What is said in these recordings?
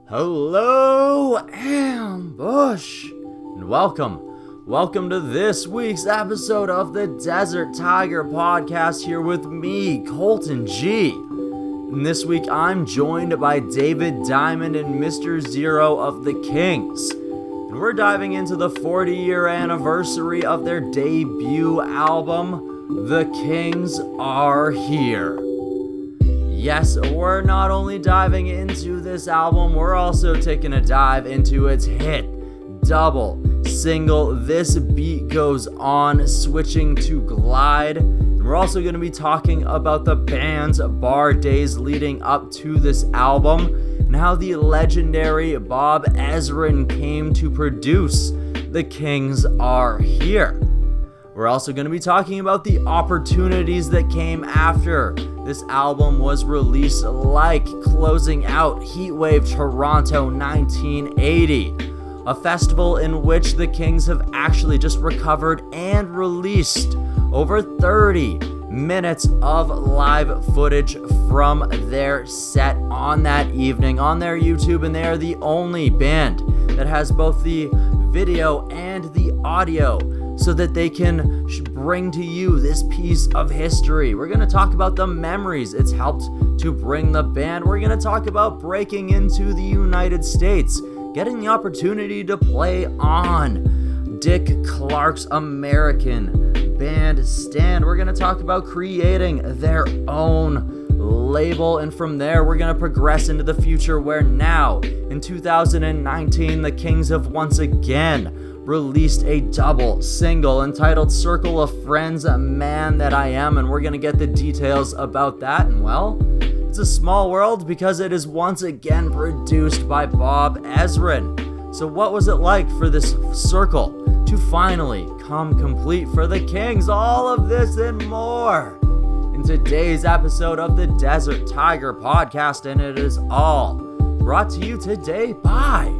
Hello, Ambush, and welcome to this week's episode of the Desert Tiger Podcast here with me, Colton G. And this week I'm joined by David Diamond and Mr. Zero of the Kings. And we're diving into the 40-year anniversary of their debut album, The Kings Are Here. Yes, we're not only diving into this album, we're also taking a dive into its hit double single, This Beat Goes On, Switching To Glide. And we're also going to be talking about the band's bar days leading up to this album and how the legendary Bob Ezrin came to produce The Kings Are Here. We're also going to be talking about the opportunities that came after this album was released, like closing out Heatwave Toronto 1980, a festival in which the Kings have actually just recovered and released over 30 minutes of live footage from their set on that evening on their YouTube, and they are the only band that has both the video and the audio so that they can bring to you this piece of history. We're going to talk about the memories it's helped to bring the band. We're going to talk about breaking into the United States, getting the opportunity to play on Dick Clark's American Bandstand. We're going to talk about creating their own label, and from there we're going to progress into the future, where now in 2019 the Kings have once again released a double single entitled Circle of Friends, Man That I Am, and we're going to get the details about that. And well, it's a small world because it is once again produced by Bob Ezrin. So what was it like for this circle to finally come complete for the Kings? All of this and more in today's episode of the Desert Tiger Podcast, and it is all brought to you today by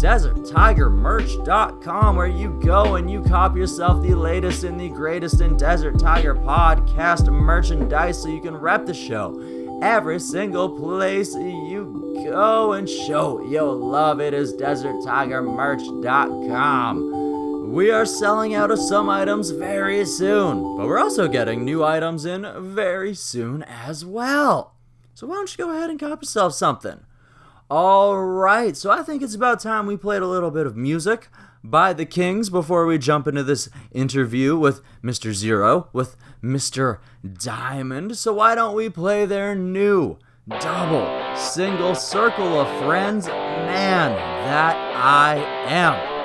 DesertTigerMerch.com, where you go and you cop yourself the latest and the greatest in Desert Tiger Podcast merchandise so you can rep the show every single place you go and show your love. It is DesertTigerMerch.com. We are selling out of some items very soon, but we're also getting new items in very soon as well. So why don't you go ahead and cop yourself something? Alright, so I think it's about time we played a little bit of music by the Kings before we jump into this interview with Mr. Zero, with Mr. Diamond. So why don't we play their new double single, Circle of Friends, Man That I Am.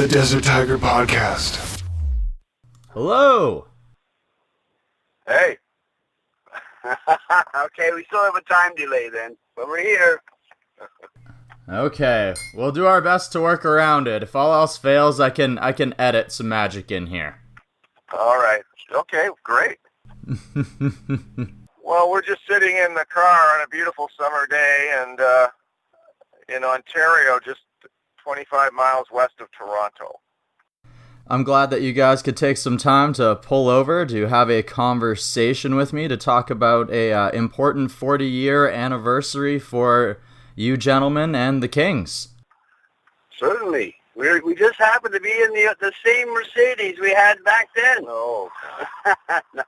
The Desert Tiger Podcast. Hello. Hey. Okay, we still have a time delay then, but we're here. Okay, we'll do our best to work around it. If all else fails, I can edit some magic in here. All right. Okay, great. Well, we're just sitting in the car on a beautiful summer day and in Ontario, just 25 miles west of Toronto. I'm glad that you guys could take some time to pull over to have a conversation with me to talk about a important 40-year anniversary for you gentlemen and the Kings. Certainly. We just happened to be in the same Mercedes we had back then. Oh. No.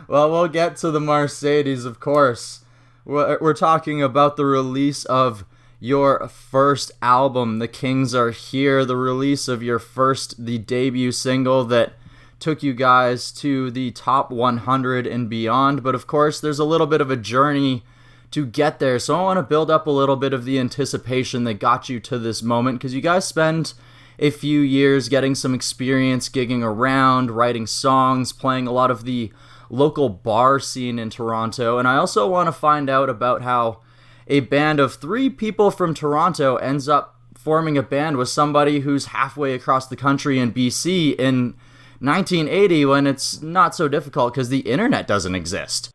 Well, we'll get to the Mercedes, of course. We're talking about the release of your first album, The Kings Are Here, the release of the debut single that took you guys to the top 100 and beyond. But of course, there's a little bit of a journey to get there. So I want to build up a little bit of the anticipation that got you to this moment, because you guys spend a few years getting some experience gigging around, writing songs, playing a lot of the local bar scene in Toronto. And I also want to find out about how a band of 3 people from Toronto ends up forming a band with somebody who's halfway across the country in BC in 1980, when it's not so difficult because the internet doesn't exist.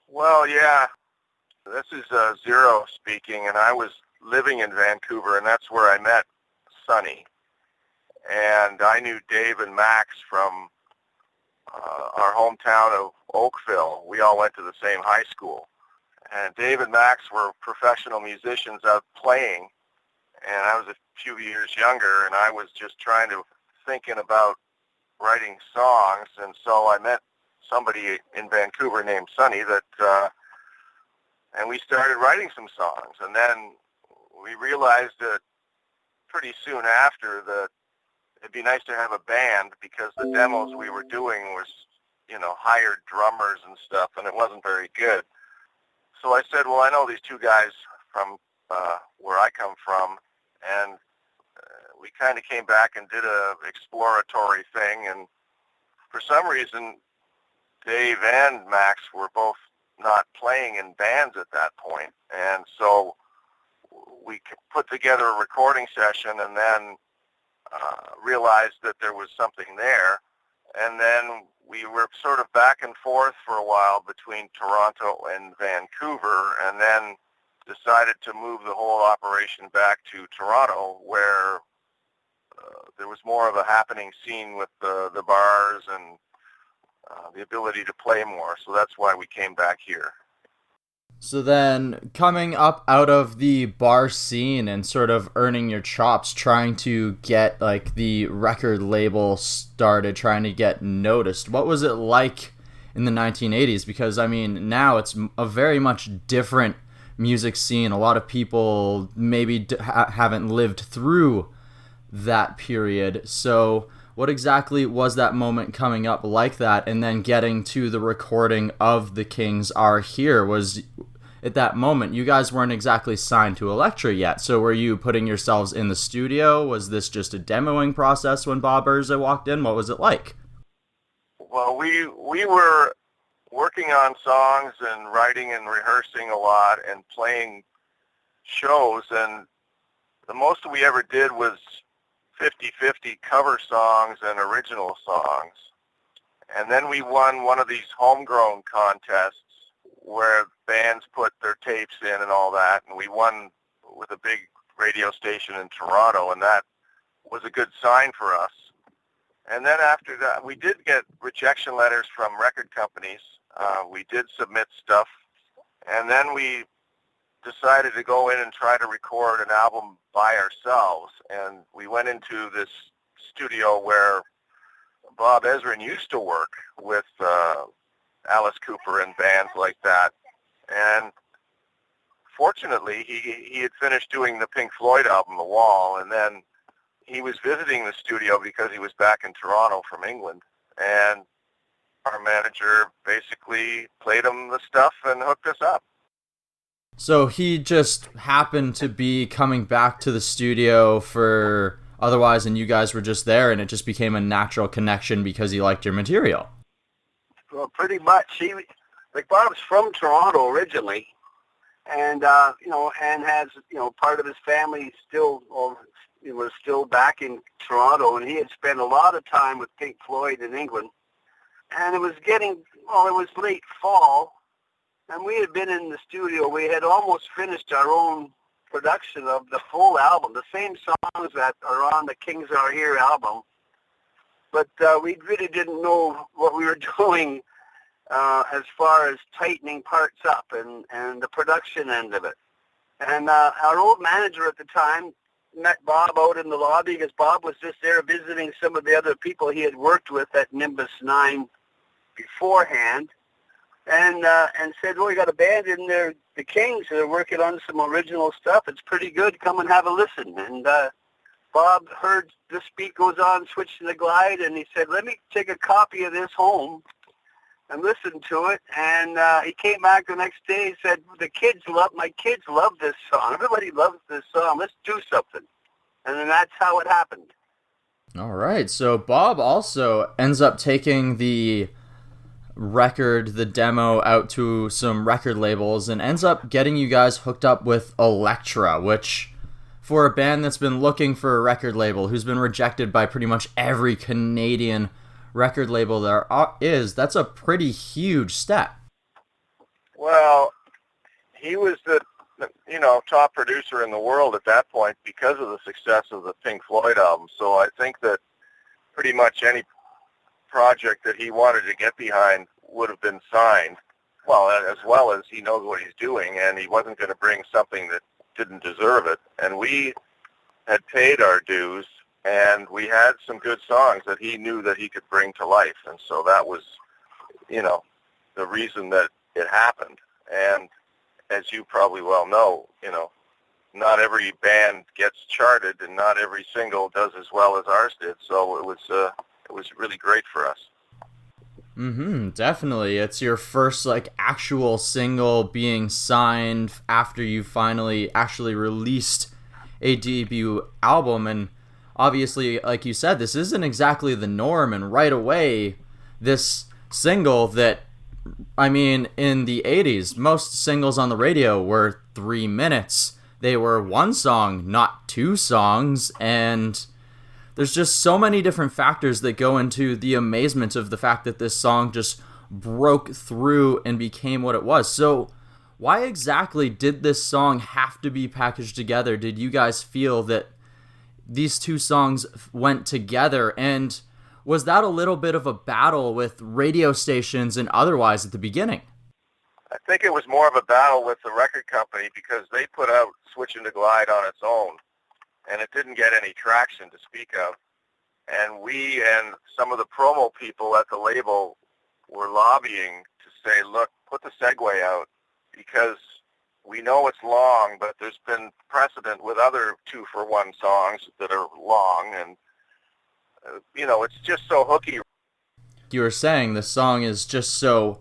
Well, yeah. This is Zero speaking, and I was living in Vancouver, and that's where I met Sonny. And I knew Dave and Max from our hometown of Oakville. We all went to the same high school. And Dave and Max were professional musicians out playing, and I was a few years younger, and I was just thinking about writing songs, and so I met somebody in Vancouver named Sonny and we started writing some songs, and then we realized that pretty soon after that it'd be nice to have a band, because the demos we were doing was, hired drummers and stuff, and it wasn't very good. So I said, well, I know these 2 guys from where I come from, and we kind of came back and did a exploratory thing, and for some reason, Dave and Max were both not playing in bands at that point, and so we put together a recording session and then realized that there was something there, and then we were sort of back and forth for a while between Toronto and Vancouver, and then decided to move the whole operation back to Toronto, where there was more of a happening scene with the bars and the ability to play more. So that's why we came back here. So then, coming up out of the bar scene and sort of earning your chops, trying to get the record label started, trying to get noticed, what was it like in the 1980s? Because now it's a very much different music scene. A lot of people maybe haven't lived through that period. So what exactly was that moment coming up like that, and then getting to the recording of The Kings Are Here? Was at that moment, you guys weren't exactly signed to Elektra yet, so were you putting yourselves in the studio? Was this just a demoing process when Bob Ezrin walked in? What was it like? Well, we were working on songs and writing and rehearsing a lot and playing shows, and the most we ever did was 50-50 cover songs and original songs. And then we won one of these homegrown contests where bands put their tapes in and all that, and we won with a big radio station in Toronto, and that was a good sign for us. And then after that, we did get rejection letters from record companies. We did submit stuff, and then we decided to go in and try to record an album by ourselves. And we went into this studio where Bob Ezrin used to work with Alice Cooper and bands like that. And fortunately, he had finished doing the Pink Floyd album, The Wall, and then he was visiting the studio because he was back in Toronto from England. And our manager basically played him the stuff and hooked us up. So he just happened to be coming back to the studio for otherwise, and you guys were just there, and it just became a natural connection because he liked your material. Well, pretty much. Bob's from Toronto originally, and and has part of his family still was still back in Toronto, and he had spent a lot of time with Pink Floyd in England, and it was it was late fall, and we had been in the studio. We had almost finished our own production of the full album, the same songs that are on the Kings Are Here album, but we really didn't know what we were doing as far as tightening parts up and the production end of it. And our old manager at the time met Bob out in the lobby because Bob was just there visiting some of the other people he had worked with at Nimbus 9 beforehand, and said, "Oh, we got a band in there, the Kings. They're working on some original stuff. It's pretty good. Come and have a listen." And Bob heard This Beat Goes On, Switchin To Glide, and he said, "Let me take a copy of this home and listen to it." And he came back the next day and said, my kids love this song. Everybody loves this song. Let's do something. And then that's how it happened. All right. So Bob also ends up taking the demo out to some record labels and ends up getting you guys hooked up with Elektra, which for a band that's been looking for a record label, who's been rejected by pretty much every Canadian record label there is, that's a pretty huge step. Well, he was the top producer in the world at that point because of the success of the Pink Floyd album. So I think that pretty much any project that he wanted to get behind would have been signed. Well as he knows what he's doing, and he wasn't going to bring something that didn't deserve it. And we had paid our dues, and we had some good songs that he knew that he could bring to life. And so that was, the reason that it happened. And as you probably well know, not every band gets charted, and not every single does as well as ours did. So it was really great for us. Definitely. It's your first actual single being signed after you finally actually released a debut album, and obviously, like you said, this isn't exactly the norm, and right away, this single that, in the 80s, most singles on the radio were 3 minutes. They were one song, not two songs, and there's just so many different factors that go into the amazement of the fact that this song just broke through and became what it was. So why exactly did this song have to be packaged together? Did you guys feel that these two songs went together, and was that a little bit of a battle with radio stations and otherwise at the beginning? I think it was more of a battle with the record company because they put out Switchin To Glide on its own, and it didn't get any traction to speak of. And we and some of the promo people at the label were lobbying to say, look, put the segue out, because we know it's long, but there's been precedent with other 2-for-1 songs that are long, and, it's just so hooky. You were saying the song is just so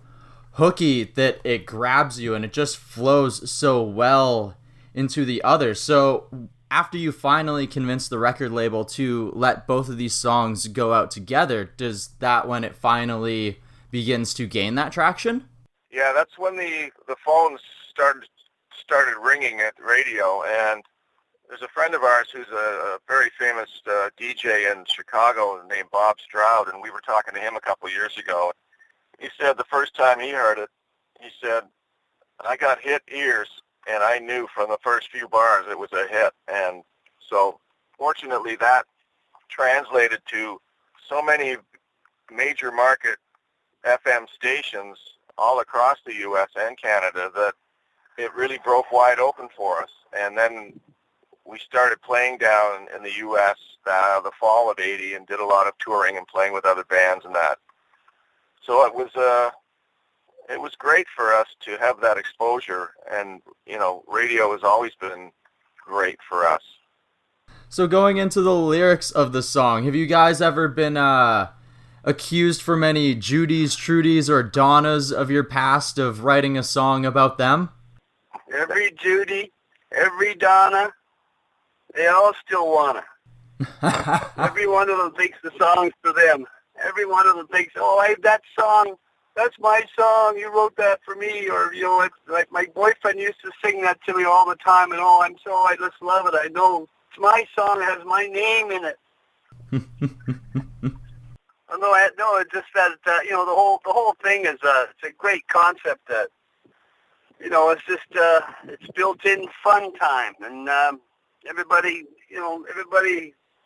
hooky that it grabs you, and it just flows so well into the others. So after you finally convinced the record label to let both of these songs go out together, does that when it finally begins to gain that traction? Yeah, that's when the phones started ringing at the radio, and there's a friend of ours who's a very famous DJ in Chicago named Bob Stroud, and we were talking to him a couple of years ago. He said the first time he heard it, he said, I got hit ears, and I knew from the first few bars it was a hit. And so fortunately that translated to so many major market FM stations all across the U.S. and Canada that it really broke wide open for us. And then we started playing down in the U.S. The fall of '80 and did a lot of touring and playing with other bands and that. So it was great for us to have that exposure, and radio has always been great for us. So going into the lyrics of the song, have you guys ever been accused for many Judys, Trudys, or Donnas of your past of writing a song about them? every Judy, every Donna, they all still wanna. Every one of them thinks the song's for them. Every one of them thinks, oh, hey, that song, that's my song. You wrote that for me. Or, it's like my boyfriend used to sing that to me all the time. And, I just love it. I know it's my song. It has my name in it. No, it's just that, the whole thing is, it's a great concept that, it's just, it's built-in fun time. And everybody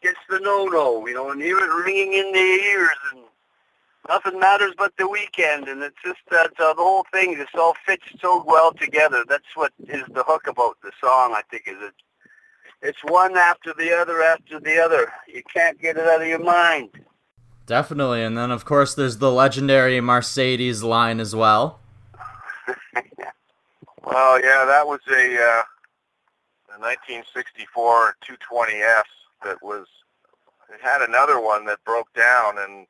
gets the no-no, and hear it ringing in their ears, and nothing matters but the weekend, and it's just that the whole thing just all fits so well together. That's what is the hook about the song, I think, is it's one after the other after the other. You can't get it out of your mind. Definitely, and then, of course, there's the legendary Mercedes line as well. Well, yeah, that was a 1964 220S. It had another one that broke down and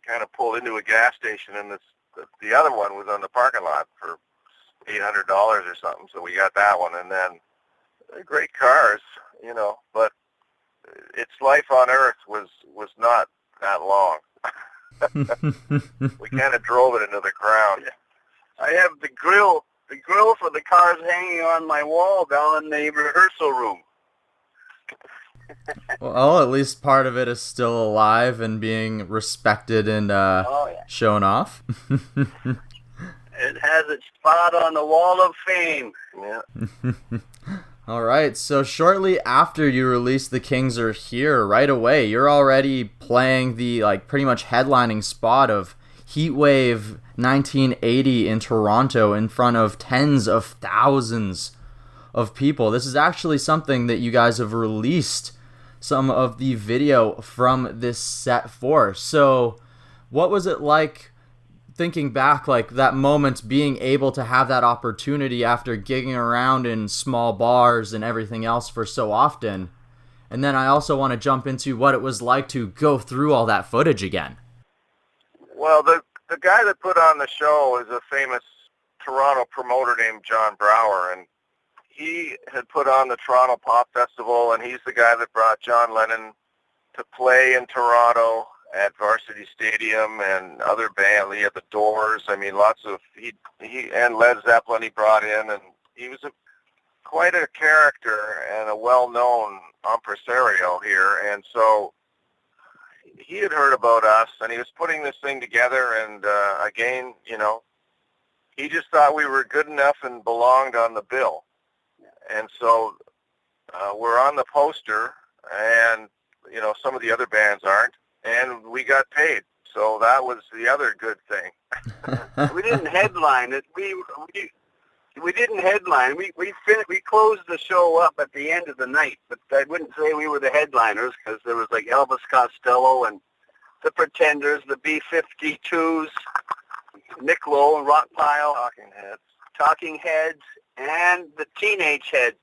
kind of pulled into a gas station, and the other one was on the parking lot for $800 or something, so we got that one. And then they're great cars, but its life on Earth was not that long. We kind of drove it into the ground. I have the grill for the cars hanging on my wall down in the rehearsal room. Well, at least part of it is still alive and being respected and shown off. It has its spot on the wall of fame. Yeah. All right, so shortly after you release The Kings Are Here, right away, you're already playing the pretty much headlining spot of Heatwave 1980 in Toronto in front of tens of thousands of people. This is actually something that you guys have released some of the video from this set for. So what was it like thinking back, that moment, being able to have that opportunity after gigging around in small bars and everything else for so often? And then I also want to jump into what it was like to go through all that footage again. Well, the guy that put on the show is a famous Toronto promoter named John Brower, and he had put on the Toronto Pop Festival, and he's the guy that brought John Lennon to play in Toronto at Varsity Stadium and other bands. He had the Doors. I mean, lots of he and Led Zeppelin he brought in, and he was quite a character and a well-known impresario here. And so he had heard about us, and he was putting this thing together. And again, he just thought we were good enough and belonged on the bill. And so we're on the poster, and some of the other bands aren't, and we got paid. So that was the other good thing. We didn't headline it. We didn't headline. We closed the show up at the end of the night, but I wouldn't say we were the headliners, because there was Elvis Costello and the Pretenders, the B-52s, Nick Lowe and Rockpile, Talking Heads, and the Teenage Head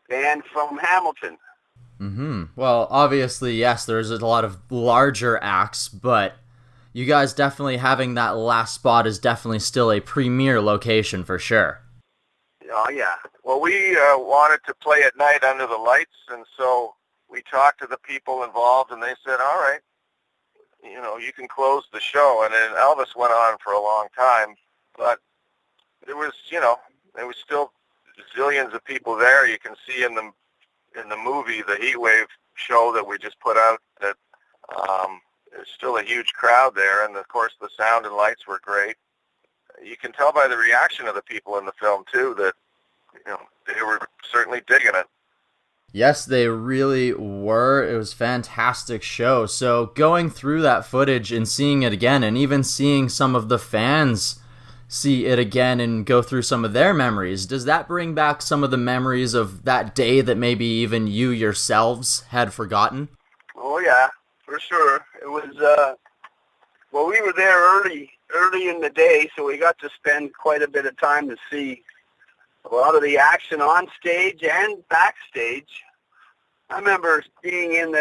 band from Hamilton. Mm-hmm. Well, obviously, yes, there's a lot of larger acts, but you guys definitely having that last spot is definitely still a premier location for sure. Oh, yeah. Well, we wanted to play at night under the lights, and so we talked to the people involved, and they said, all right, you can close the show. And then Elvis went on for a long time, but there was still zillions of people there. You can see in the movie, the Heatwave show that we just put out, that there's still a huge crowd there, and of course the sound and lights were great. You can tell by the reaction of the people in the film too that they were certainly digging it. Yes, they really were. It was a fantastic show. So going through that footage and seeing it again, and even seeing some of the fans see it again and go through some of their memories, does that bring back some of the memories of that day that maybe even you yourselves had forgotten? Oh yeah, for sure. It was we were there early in the day, so we got to spend quite a bit of time to see a lot of the action on stage and backstage. I remember being in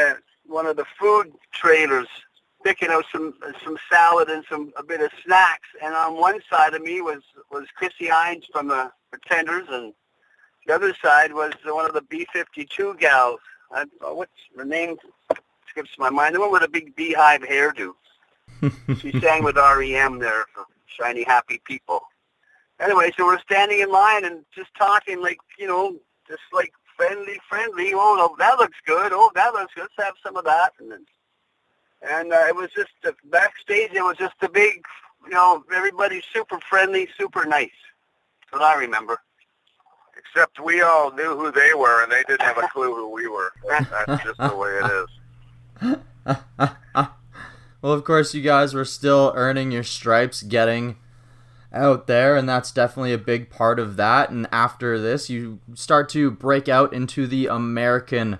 one of the food trailers, picking out some salad and a bit of snacks, and on one side of me was Chrissy Hines from the Pretenders, and The other side was one of the B-52 gals. What's her name? Skips my mind. The one with a big beehive hairdo. She sang with REM there for Shiny Happy People. Anyway, so we're standing in line and just talking like, just like friendly. Oh, no, that looks good. Oh, that looks good. Let's have some of that. And it was just, backstage, it was just a big, everybody's super friendly, super nice. That's what I remember. Except we all knew who they were, and they didn't have a clue who we were. That's just the way it is. Well, of course, you guys were still earning your stripes, getting out there, and that's definitely a big part of that. And after this, you start to break out into the American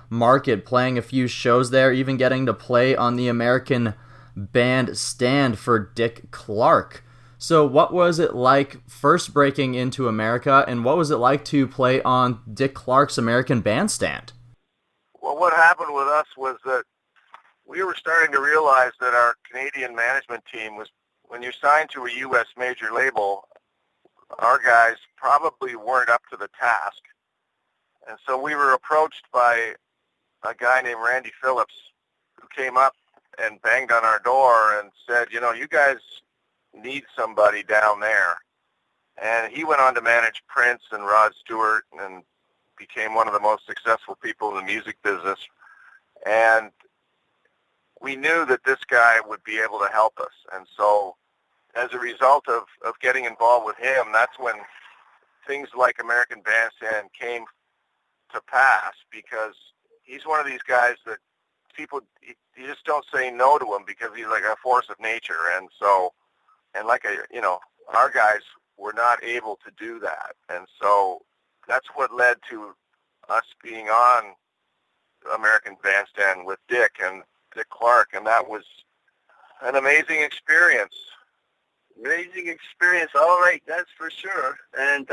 market, playing a few shows there, even getting to play on the American Bandstand for Dick Clark. So what was it like first breaking into America, and what was it like to play on Dick Clark's American Bandstand? Well, what happened with us was that we were starting to realize that our Canadian management team was, when you're signed to a U.S. major label, our guys probably weren't up to the task. And so we were approached by a guy named Randy Phillips, who came up and banged on our door and said, you guys need somebody down there. And he went on to manage Prince and Rod Stewart and became one of the most successful people in the music business. And we knew that this guy would be able to help us. And so as a result of getting involved with him, that's when things like American Bandstand came to pass, because he's one of these guys that people, you just don't say no to him because he's like a force of nature. And so, our guys were not able to do that. And so that's what led to us being on American Bandstand with Dick Clark, and that was an amazing experience. Amazing experience, all right, that's for sure. And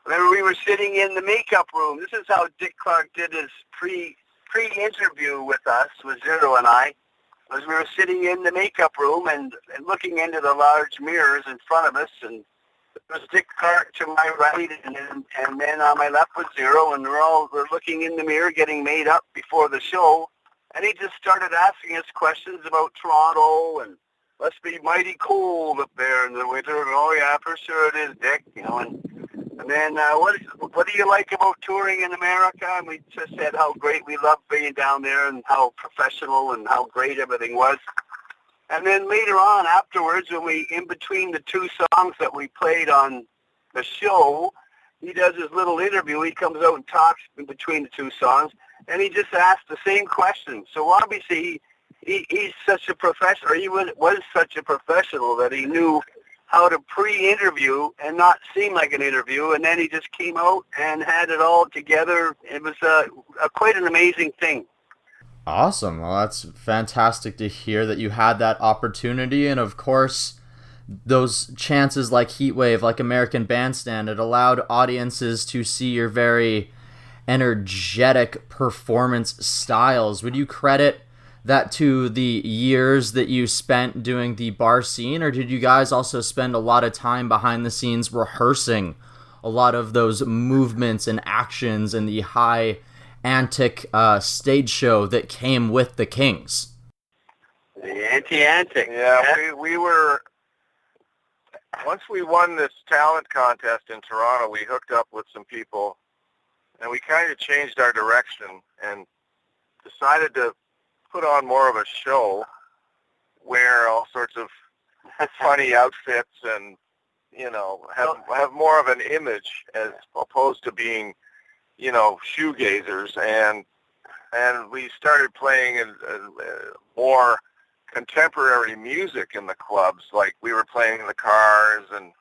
remember, we were sitting in the makeup room. This is how Dick Clark did his pre-interview with us, with Zero and I. As we were sitting in the makeup room and looking into the large mirrors in front of us, and there was Dick Clark to my right, and then on my left was Zero, and we're looking in the mirror, getting made up before the show, and he just started asking us questions about Toronto, and must be mighty cold up there in the winter. And, oh yeah, for sure it is, Dick. And then what do you like about touring in America? And we just said how great we loved being down there and how professional and how great everything was. And then later on, afterwards, when we, in between the two songs that we played on the show, he does his little interview. He comes out and talks in between the two songs, and he just asked the same question. So obviously, he's such a professional, or he was such a professional that he knew how to pre-interview and not seem like an interview, and then he just came out and had it all together. It was quite an amazing thing. Awesome. Well, that's fantastic to hear that you had that opportunity, and of course, those chances like Heatwave, like American Bandstand, it allowed audiences to see your very energetic performance styles. Would you credit that to the years that you spent doing the bar scene, or did you guys also spend a lot of time behind the scenes rehearsing a lot of those movements and actions and the high antic stage show that came with the Kings? The anti-antic. Yeah, we were, once we won this talent contest in Toronto, we hooked up with some people, and we kind of changed our direction and decided to put on more of a show, wear all sorts of funny outfits, and have more of an image as opposed to being shoegazers, and we started playing more contemporary music in the clubs. Like we were playing in the Cars and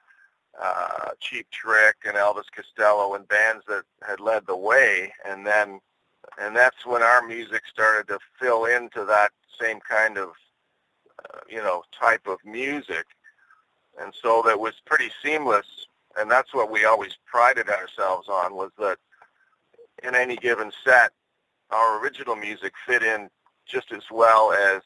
Cheap Trick and Elvis Costello and bands that had led the way, and that's when our music started to fill into that same kind of, type of music. And so that was pretty seamless, and that's what we always prided ourselves on, was that in any given set, our original music fit in just as well as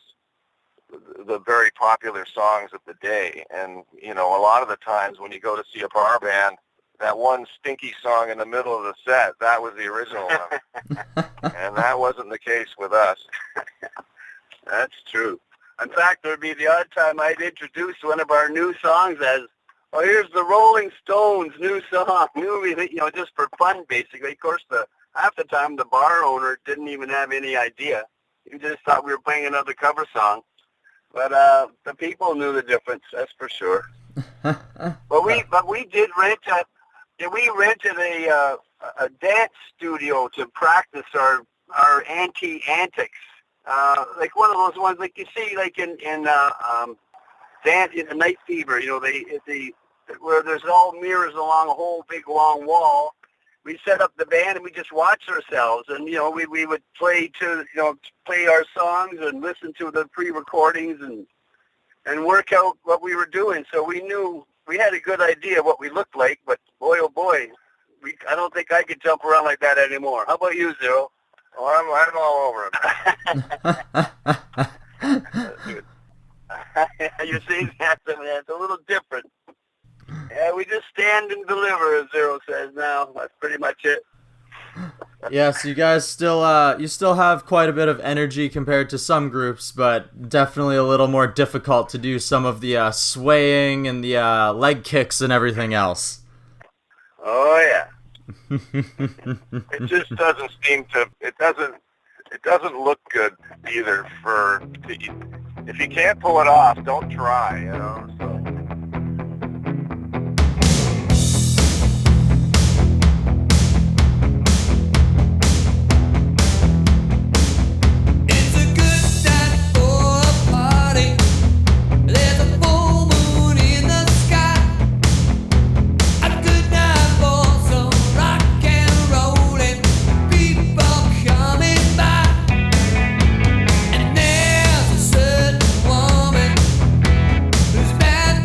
the very popular songs of the day. And, a lot of the times when you go to see a bar band, that one stinky song in the middle of the set. That was the original one. And that wasn't the case with us. That's true. In fact, there would be the odd time I'd introduce one of our new songs as, oh, here's the Rolling Stones' new song, just for fun, basically. Of course, half the time the bar owner didn't even have any idea. He just thought we were playing another cover song. But the people knew the difference, that's for sure. But we did rent we rented a dance studio to practice our anti-antics. Like one of those ones like you see like in Dance in the Night Fever, where there's all mirrors along a whole big long wall. We set up the band and we just watch ourselves, and we would play our songs and listen to the pre-recordings and work out what we were doing. So we knew we had a good idea of what we looked like, but boy oh boy, I don't think I could jump around like that anymore. How about you, Zero? Oh, I'm all over it. You see, it's a little different. Yeah, we just stand and deliver, as Zero says now. That's pretty much it. Yeah, so you guys still have quite a bit of energy compared to some groups, but definitely a little more difficult to do some of the swaying and the leg kicks and everything else. Oh yeah. It just doesn't it doesn't look good either if you can't pull it off, don't try, so. Bad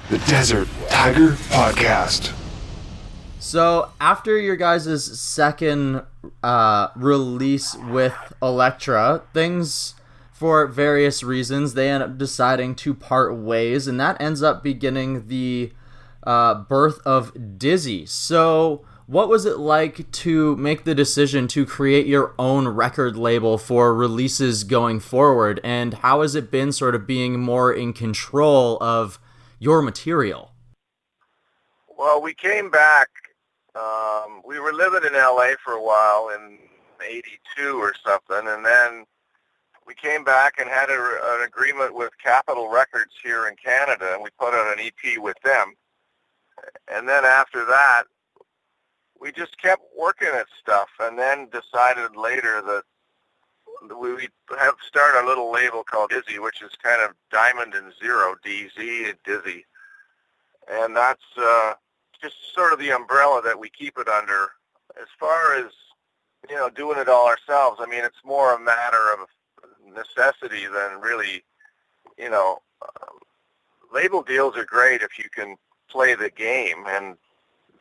The Desert Tiger Podcast. So after your guys' second release with Elektra, things, for various reasons, they end up deciding to part ways, and that ends up beginning the birth of Dizzy. So what was it like to make the decision to create your own record label for releases going forward, and how has it been sort of being more in control of your material? Well, we came back. We were living in LA for a while in '82 or something, and then we came back and had an agreement with Capitol Records here in Canada, and we put out an EP with them. And then after that, we just kept working at stuff, and then decided later that we have start our little label called Dizzy, which is kind of Diamond and Zero, DZ and Dizzy, and that's just sort of the umbrella that we keep it under. As far as, doing it all ourselves, I mean, it's more a matter of necessity than really, label deals are great if you can play the game, and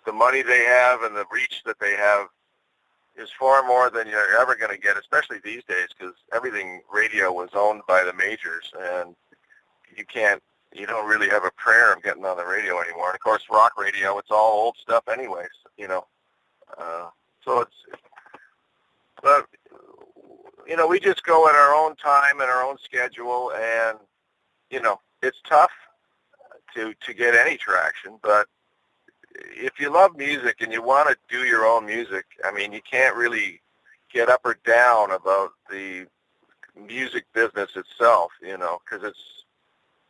the money they have and the reach that they have is far more than you're ever going to get, especially these days, because everything radio was owned by the majors, and you don't really have a prayer of getting on the radio anymore. And of course, rock radio, it's all old stuff anyways, so but, we just go at our own time and our own schedule, and, it's tough to get any traction, but if you love music and you want to do your own music, I mean, you can't really get up or down about the music business itself, because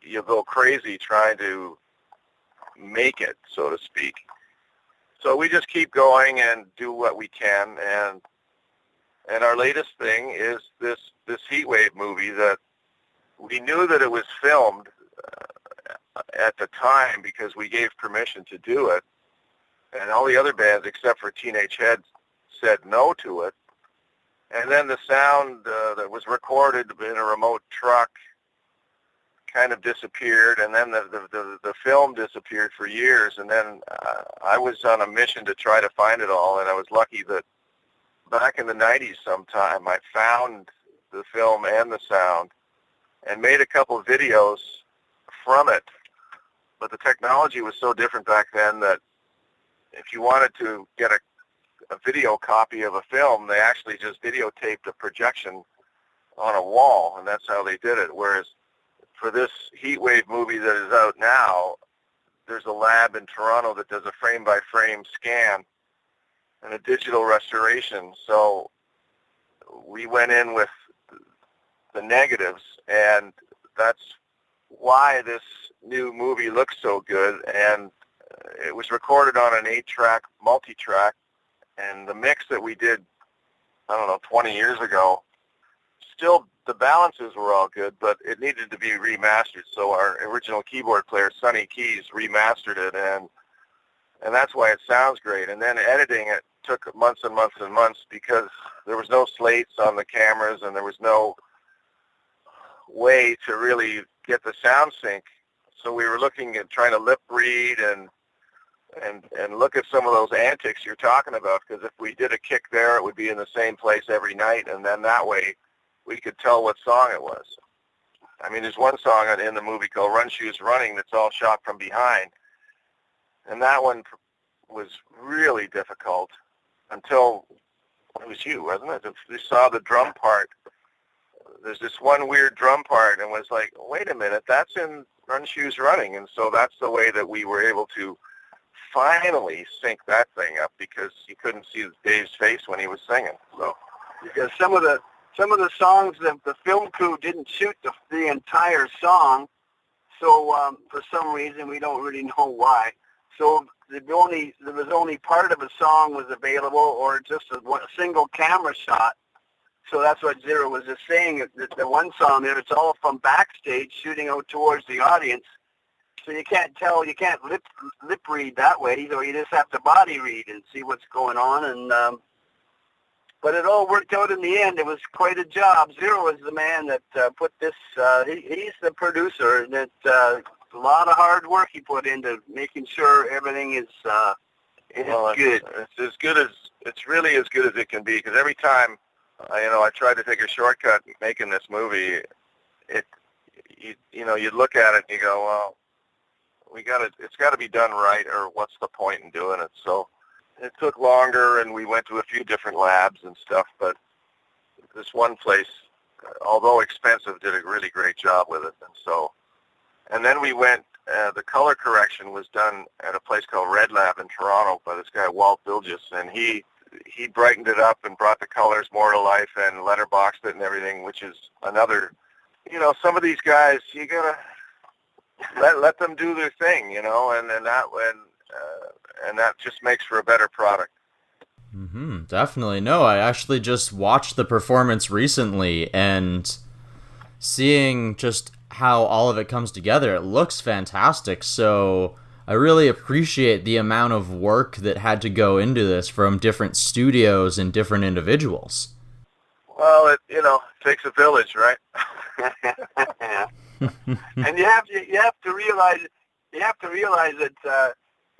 you go crazy trying to make it, so to speak. So we just keep going and do what we can, and our latest thing is this Heatwave movie that we knew that it was filmed at the time because we gave permission to do it, and all the other bands except for Teenage Head said no to it. And then the sound that was recorded in a remote truck kind of disappeared, and then the film disappeared for years. And then I was on a mission to try to find it all, and I was lucky that back in the 90s sometime I found the film and the sound and made a couple of videos from it. But the technology was so different back then that if you wanted to get a video copy of a film, they actually just videotaped a projection on a wall, and that's how they did it. Whereas for this Heatwave movie that is out now, there's a lab in Toronto that does a frame-by-frame scan and a digital restoration. So we went in with the negatives, and that's why this new movie looks so good. And it was recorded on an 8-track multi-track, and the mix that we did, 20 years ago, still the balances were all good, but it needed to be remastered. So our original keyboard player, Sonny Keys, remastered it, and that's why it sounds great. And then editing it took months and months and months because there was no slates on the cameras, and there was no way to really get the sound sync. So we were looking at trying to lip read and look at some of those antics you're talking about, because if we did a kick there, it would be in the same place every night, and then that way we could tell what song it was. I mean, there's one song in the movie called Run Shoes Running that's all shot from behind, and that one was really difficult until it was you, wasn't it? You saw the drum part. There's this one weird drum part, and was like, wait a minute, that's in Run Shoes Running, and so that's the way that we were able to finally sync that thing up, because you couldn't see Dave's face when he was singing. So because some of the songs that the film crew didn't shoot the entire song, so for some reason we don't really know why. So there was only part of a song was available, or just a single camera shot. So that's what Zero was just saying. The one song there, it's all from backstage, shooting out towards the audience. So you can't tell, you can't lip read that way. You just have to body read and see what's going on. And but it all worked out in the end. It was quite a job. Zero is the man that put this. He's the producer that a lot of hard work he put into making sure everything is good. It's really as good as it can be, because every time I tried to take a shortcut making this movie, you look at it and you go, well, it's got to be done right, or what's the point in doing it? So it took longer, and we went to a few different labs and stuff, but this one place, although expensive, did a really great job with it. And then we went, the color correction was done at a place called Red Lab in Toronto by this guy, Walt Bilges, and he brightened it up and brought the colors more to life and letterboxed it and everything, which is another, some of these guys, you gotta let them do their thing, and that just makes for a better product. Definitely. No, I actually just watched the performance recently, and seeing just how all of it comes together, it looks fantastic. So I really appreciate the amount of work that had to go into this from different studios and different individuals. Well, it takes a village, right? And you have to realize that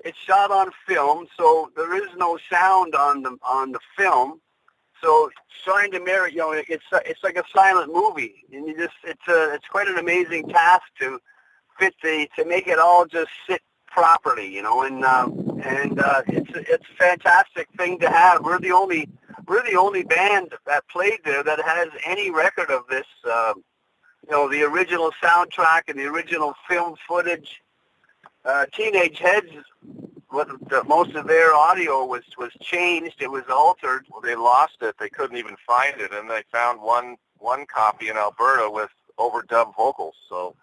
it's shot on film, so there is no sound on the film. So trying to marry, it's like a silent movie, and it's quite an amazing task to make it all just sit properly, and it's a fantastic thing to have. We're the only band that played there that has any record of this. The original soundtrack and the original film footage. Teenage Heads, most of their audio was changed. It was altered. Well, they lost it. They couldn't even find it, and they found one copy in Alberta with overdubbed vocals. So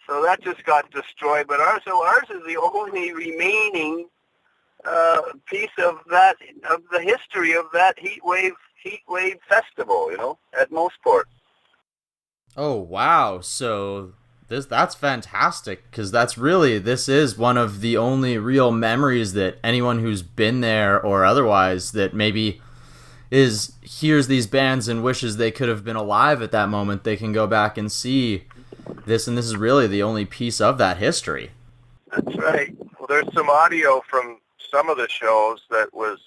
that just got destroyed. But ours is the only remaining piece of the history of that Heatwave Festival. At Moseport. Oh wow! So that's fantastic, because this is one of the only real memories that anyone who's been there or otherwise that maybe hears these bands and wishes they could have been alive at that moment, they can go back and see this, and this is really the only piece of that history. That's right. Well, there's some audio from some of the shows that was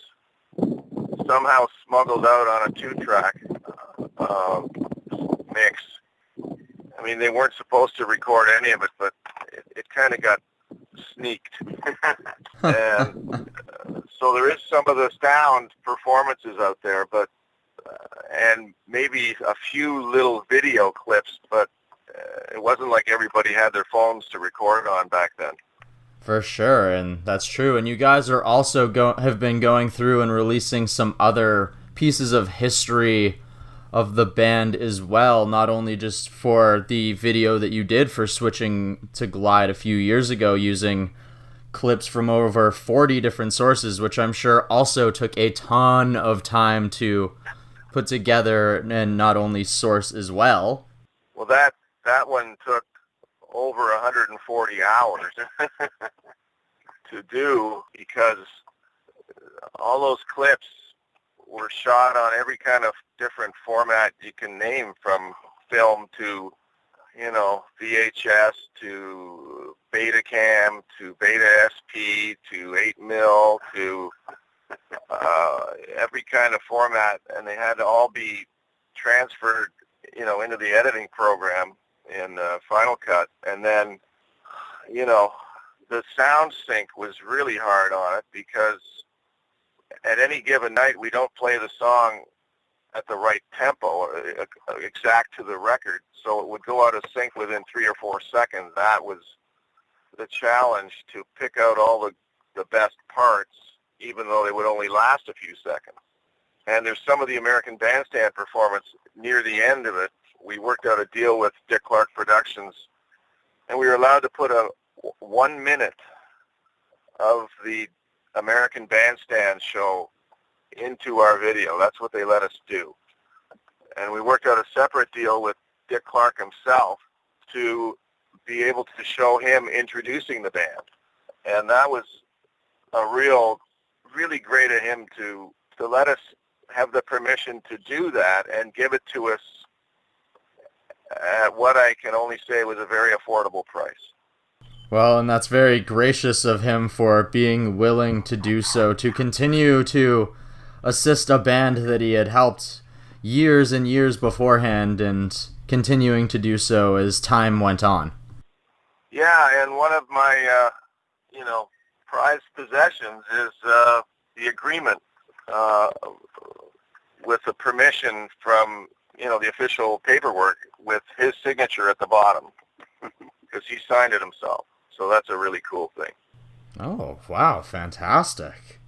somehow smuggled out on a 2-track mix. I mean, they weren't supposed to record any of it, but it kind of got sneaked. And so there is some of the sound performances out there, but and maybe a few little video clips, but it wasn't like everybody had their phones to record on back then. For sure, and that's true. And you guys are also have been going through and releasing some other pieces of history of the band as well, not only just for the video that you did for Switching to Glide a few years ago using clips from over 40 different sources, which I'm sure also took a ton of time to put together and not only source as well. Well, that one took over 140 hours to do, because all those clips were shot on every kind of different format you can name, from film to, VHS to Betacam to Beta SP to 8mm to every kind of format, and they had to all be transferred, into the editing program in Final Cut. And then, the sound sync was really hard on it, because at any given night, we don't play the song at the right tempo, exact to the record, so it would go out of sync within 3 or 4 seconds. That was the challenge, to pick out all the best parts, even though they would only last a few seconds. And there's some of the American Bandstand performance near the end of it. We worked out a deal with Dick Clark Productions, and we were allowed to put 1 minute of the American Bandstand show into our video. That's what they let us do. And we worked out a separate deal with Dick Clark himself to be able to show him introducing the band. And that was really great of him to let us have the permission to do that and give it to us at what I can only say was a very affordable price. Well, and that's very gracious of him for being willing to do so, to continue to assist a band that he had helped years and years beforehand, and continuing to do so as time went on. Yeah, and one of my, prized possessions is the agreement with the permission from, the official paperwork with his signature at the bottom, because he signed it himself. So that's a really cool thing. Oh, wow, fantastic.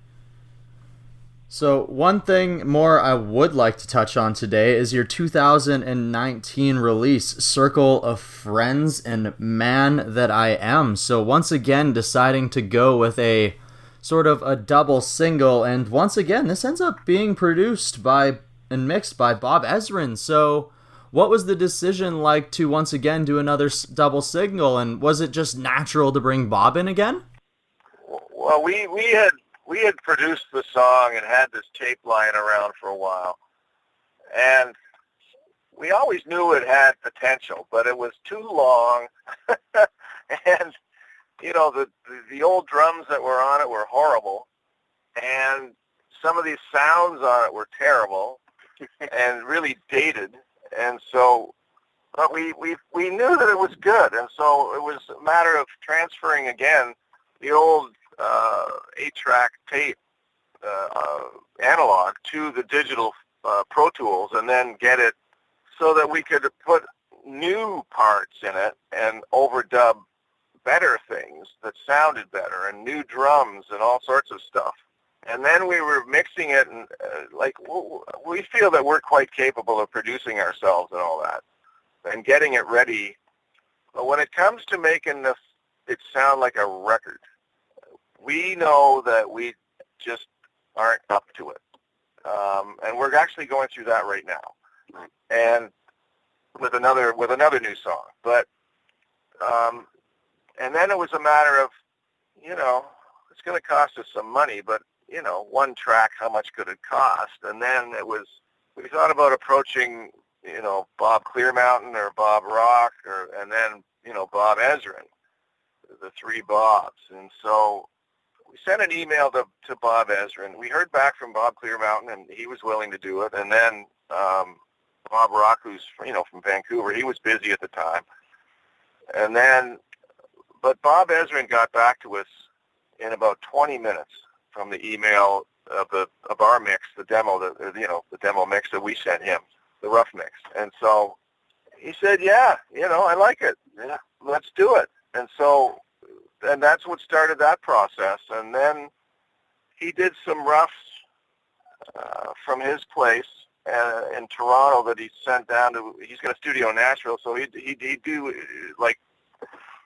So one thing more I would like to touch on today is your 2019 release, Circle of Friends and Man That I Am. So once again, deciding to go with a sort of a double single, and once again, this ends up being produced by and mixed by Bob Ezrin. So what was the decision like to once again do another double single, and was it just natural to bring Bob in again? Well, we had produced the song and had this tape lying around for a while, and we always knew it had potential, but it was too long, and the old drums that were on it were horrible, and some of these sounds on it were terrible and really dated, and so, but we knew that it was good, and so it was a matter of transferring again the old 8-track tape analog to the digital Pro Tools, and then get it so that we could put new parts in it and overdub better things that sounded better, and new drums and all sorts of stuff. And then we were mixing it, and we feel that we're quite capable of producing ourselves and all that, and getting it ready. But when it comes to making it sound like a record, we know that we just aren't up to it. And we're actually going through that right now, and with another new song. But and then it was a matter of, it's going to cost us some money, but one track, how much could it cost? And then we thought about approaching, Bob Clearmountain or Bob Rock, and then Bob Ezrin, the three Bobs. And so we sent an email to Bob Ezrin. We heard back from Bob Clearmountain, and he was willing to do it. And then Bob Rock, who's from Vancouver, he was busy at the time. And then, but Bob Ezrin got back to us in about 20 minutes from the email of our mix, the demo, the demo mix that we sent him, the rough mix. And so he said, yeah, I like it. Yeah, let's do it. And so, and that's what started that process. And then he did some roughs from his place in Toronto that he sent down to, he's got a studio in Nashville, so he'd do like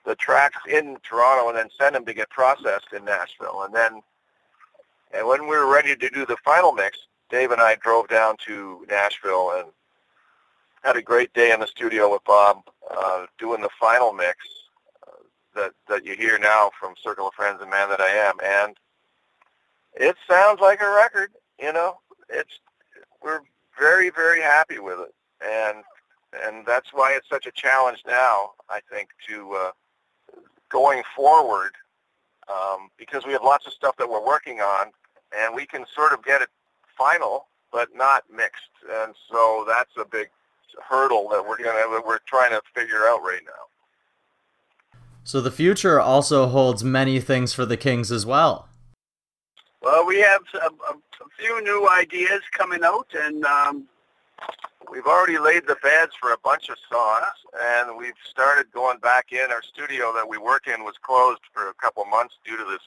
the tracks in Toronto and then send them to get processed in Nashville. And when we were ready to do the final mix, Dave and I drove down to Nashville and had a great day in the studio with Bob doing the final mix that you hear now from Circle of Friends and Man That I Am. And it sounds like a record, we're very, very happy with it. And that's why it's such a challenge now, I think, to going forward, because we have lots of stuff that we're working on, and we can sort of get it final, but not mixed. And so that's a big hurdle that we're trying to figure out right now. So the future also holds many things for the Kings as well. Well, we have a few new ideas coming out, and we've already laid the beds for a bunch of songs, and we've started going back in. Our studio that we work in was closed for a couple months due to the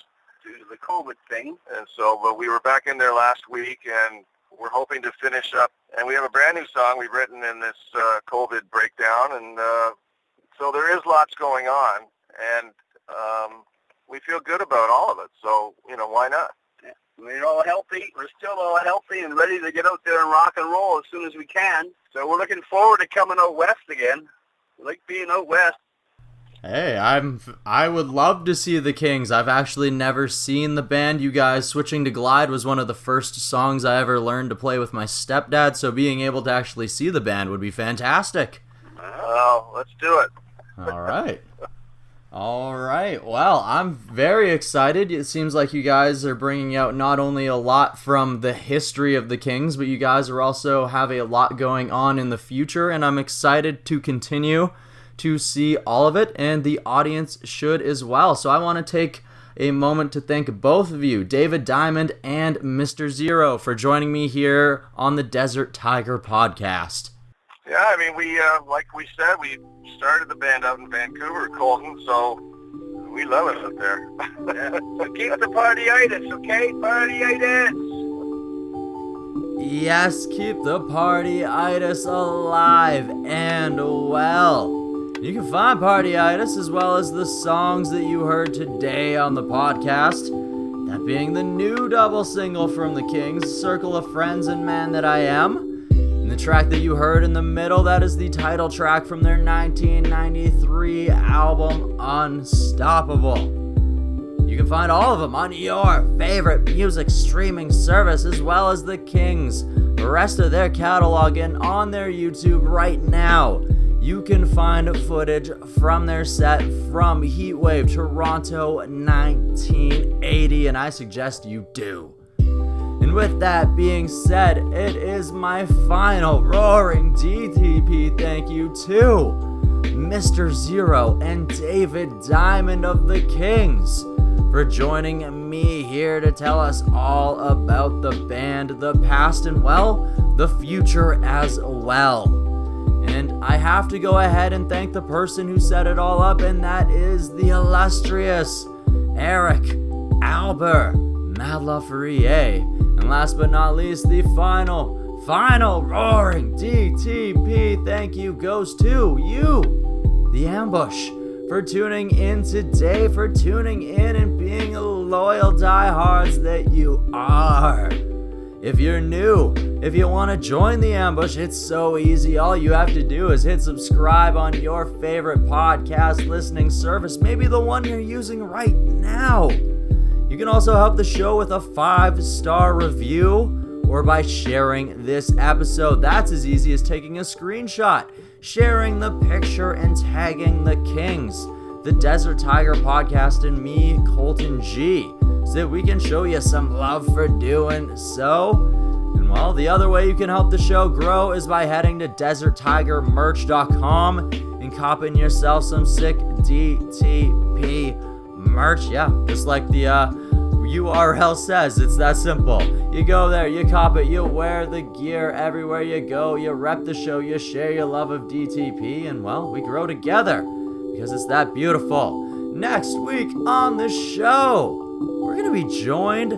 COVID thing. And so, but we were back in there last week, and we're hoping to finish up. And we have a brand new song we've written in this COVID breakdown, and so there is lots going on, and we feel good about all of it. So, why not? We're all healthy. We're still all healthy and ready to get out there and rock and roll as soon as we can. So we're looking forward to coming out west again. We like being out west. Hey, I would love to see the Kings. I've actually never seen the band. You guys, Switching to Glide was one of the first songs I ever learned to play with my stepdad, so being able to actually see the band would be fantastic. Oh, let's do it. All right. All right. Well, I'm very excited. It seems like you guys are bringing out not only a lot from the history of the Kings, but you guys are also have a lot going on in the future, and I'm excited to continue to see all of it, and the audience should as well. So I want to take a moment to thank both of you, David Diamond and Mr. Zero, for joining me here on the Desert Tiger podcast. Yeah, I mean, we, like we said, we started the band out in Vancouver, Colton, so we love it out there. Yeah. So keep the partyitis, okay? Partyitis! Yes, keep the partyitis alive and well. You can find Partyitis as well as the songs that you heard today on the podcast, that being the new double single from the Kings, Circle of Friends and Man That I Am. And the track that you heard in the middle, that is the title track from their 1993 album, Unstoppable. You can find all of them on your favorite music streaming service, as well as the Kings, the rest of their catalog, and on their YouTube right now. You can find footage from their set from Heatwave Toronto 1980, and I suggest you do. And with that being said, it is my final roaring DTP thank you to Mr. Zero and David Diamond of the Kings for joining me here to tell us all about the band, the past, and well, the future as well. And I have to go ahead and thank the person who set it all up, and that is the illustrious Eric Albert Madlaferier. And last but not least, the final roaring DTP thank you goes to you, The Ambush, for tuning in today, for tuning in and being loyal diehards that you are. If you're new, if you want to join The Ambush, it's so easy. All you have to do is hit subscribe on your favorite podcast listening service, maybe the one you're using right now. You can also help the show with a 5-star review or by sharing this episode. That's as easy as taking a screenshot, sharing the picture, and tagging the Kings, the Desert Tiger podcast, and me, Colton G, so that we can show you some love for doing so. And well, the other way you can help the show grow is by heading to deserttigermerch.com and copping yourself some sick DTP merch. Yeah, just like the URL says, it's that simple. You go there, you cop it, you wear the gear everywhere you go, you rep the show, you share your love of DTP, and well, we grow together because it's that beautiful. Next week on the show, we're going to be joined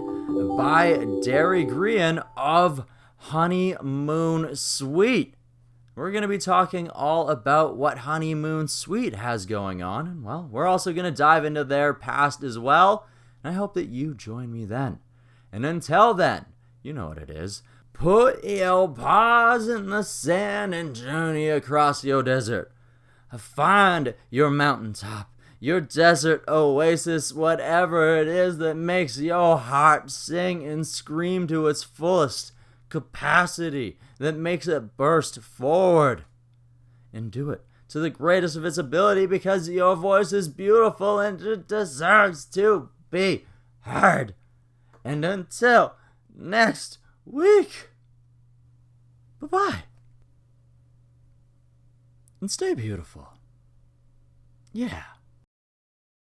by Derry Green of Honeymoon Suite. We're going to be talking all about what Honeymoon Suite has going on. And well, we're also going to dive into their past as well. And I hope that you join me then. And until then, you know what it is. Put your paws in the sand and journey across your desert. Find your mountaintop, your desert oasis, whatever it is that makes your heart sing and scream to its fullest capacity, that makes it burst forward. And do it to the greatest of its ability, because your voice is beautiful and it deserves to be heard. And until next week, bye-bye. And stay beautiful. Yeah.